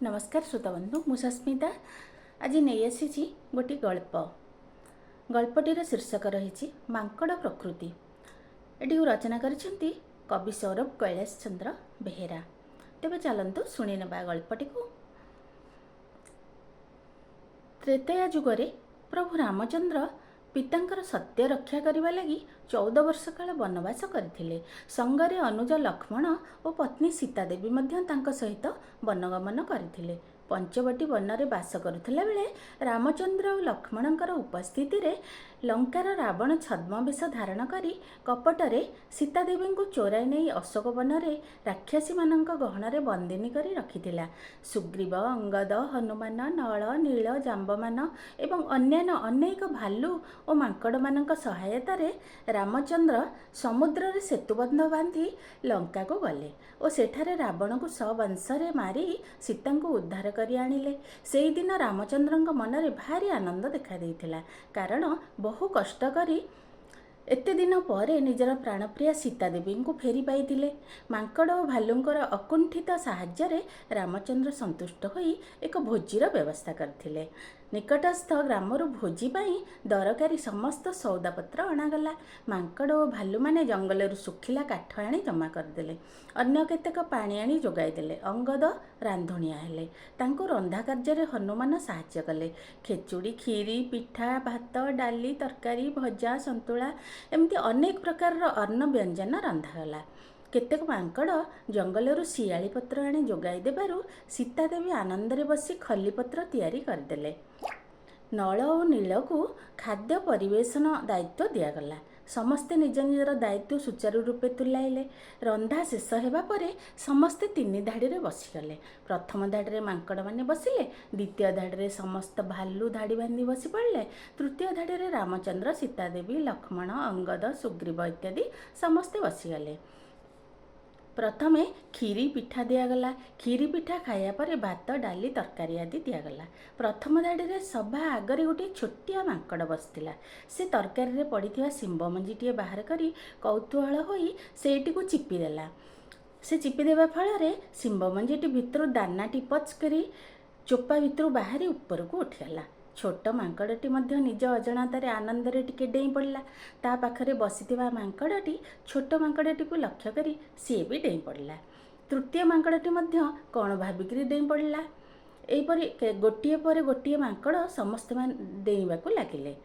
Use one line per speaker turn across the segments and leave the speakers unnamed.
नमस्कार श्रोताबंधु मु सस्मिता आज नहीं आसी गोटे गल्पटीर शीर्षक रही मांकड़ प्रकृति। एटी रचना करिसेंती कवि सौरभ कैलाश चंद्र बेहेरा। तेबे चलंतु शुणी नेबा गल्पटी को। त्रेतया जुगरे प्रभु रामचंद्र पितांकर सत्य रक्षा करने लगी 14 वर्ष काल वनवास करथिले। संगरे अनुज लक्ष्मण और पत्नी सीता देवी मध्य तांको सहित वनगमन करथिले। पंचवटी वन में बास करुथिला बेले रामचंद्र और लक्ष्मणकर उपस्थिति रे लंकार रावण छद्मवेश धारण करी कपटरे सीतादेवी को चोराई नहीं अशोक वन में राक्षसी मानक गहन बंदिनी करी रखिथिला। सुग्रीव, अंगद, हनुमान, नल, नील, जाम्बमान एवं अन्यान्य अनेक भालू और मांकड़ मानक सहायता रे रामचंद्र समुद्र रे सेतुबंध बांधी लंका को गले और सेठारे रावण को सवंश मारी सीता को उद्धार करी आनिले। सेही दिन रामचंद्र मन में भारी आनंद देखा देइथिला, कारण बहु कष्ट करी एते दिन पर निजर प्राणप्रिया सीतादेवी को फेरी पाइथिले। मांकड़ और भालुंकर अकुंठित साहाय्य रामचंद्र संतुष्ट होई एक भोजीर व्यवस्था करथिले। निकटस्थ ग्रामरु भोजी पाई दरकारी समस्त सौदापत्र अणागला। मांकड़ और भालू माने जंगलरू सुखिला काठ आनी जमा करदेले, अन्य केतेक पानी आनी जोगाईदेले। अंगद रांधुणिया हेले, तांको रंधा कार्य हनुमान साहाय्य कले। खेचुड़ी, खीरी, पिठा, भात, डाली, तरकारी, भजा, संतुला एमती अनेक प्रकार अन्न व्यंजन रंधागला। केतेक मांकड़ जंगलरू शियाली पत्र आनी जोगाई देबारु सीतादेवी आनंदरे बसी खलीपत्र तैयारी करदेले। नल और नील को खाद्य परिवेशन दायित्व दिगला। समस्ते निज निजर दायित्व सुचारू रूपे तुलाइले। रंधा शेष होगा पर समस्ते 3 धाड़ी रे बसीगले। प्रथम धाड़ी रे मांकड़ माने बसिले, द्वितीय धाड़ी रे समस्त भालू धाड़ी बांधी बसी पड़े, तृतीय धाड़ी रे रामचंद्र, सीतादेवी, लक्ष्मण, अंगद, सुग्रीव इत्यादि समस्ते बसीगले। प्रथमे खीरी पिठा दिगला। खीरी पिठा खाया पर भात, डाली, तरकारी आदि दिगला। प्रथम धाड़ी रे सभा आगरे गोटे छोटिया मांकड़ बसथिला। से तरकारी रे पड़िथिबा सिंब मंजीटिए बाहर करी कौतूहल होई सेठी को चिपी देला। से चिपी देबा फଳରେ सिंब मंजीटी भितर दाना टिपच करी चोपा भितर बाहरी ऊपर को उठिगला। छोट मांकड़टी मध्य निज अजणातार आनंदरे टिके डेई पड़ला। ता पाखरे बसिथिबा मांकड़टी छोट मांकड़टी को लक्ष्य करी सी भी डेई पड़ला। तृतीय मांकड़टी मध्य कौन भाविकी डेई पड़ला। एपरी गोटिए पर गोटिए मांकड़ समस्त डेइबाकू लागिले।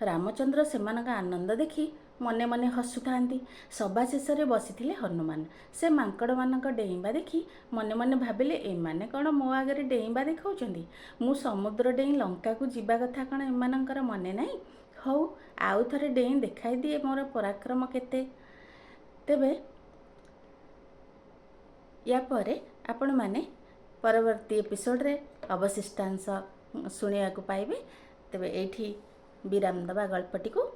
रामचंद्र सेमानक आनंद देखी मने मने हसुथांती। सभा शेष में बसीथिले हनुमान। से मांकड़ मानक डेइबा देखी मने मने भाविले, एमाने कौन मो आगे डेइबा देखाउछंती। मु समुद्र डेई लंका को जीवा कथा कौन एमानकर मने नहीं। हौ आउ थरे डेई देखाई दिए मोर पराक्रम केते। तेबे या परे आपण माने परवर्ती एपिसोड रे अवशिष्टांश शुणिया को पाइबे। तेबे एठी विराम दबा गल्पटी को।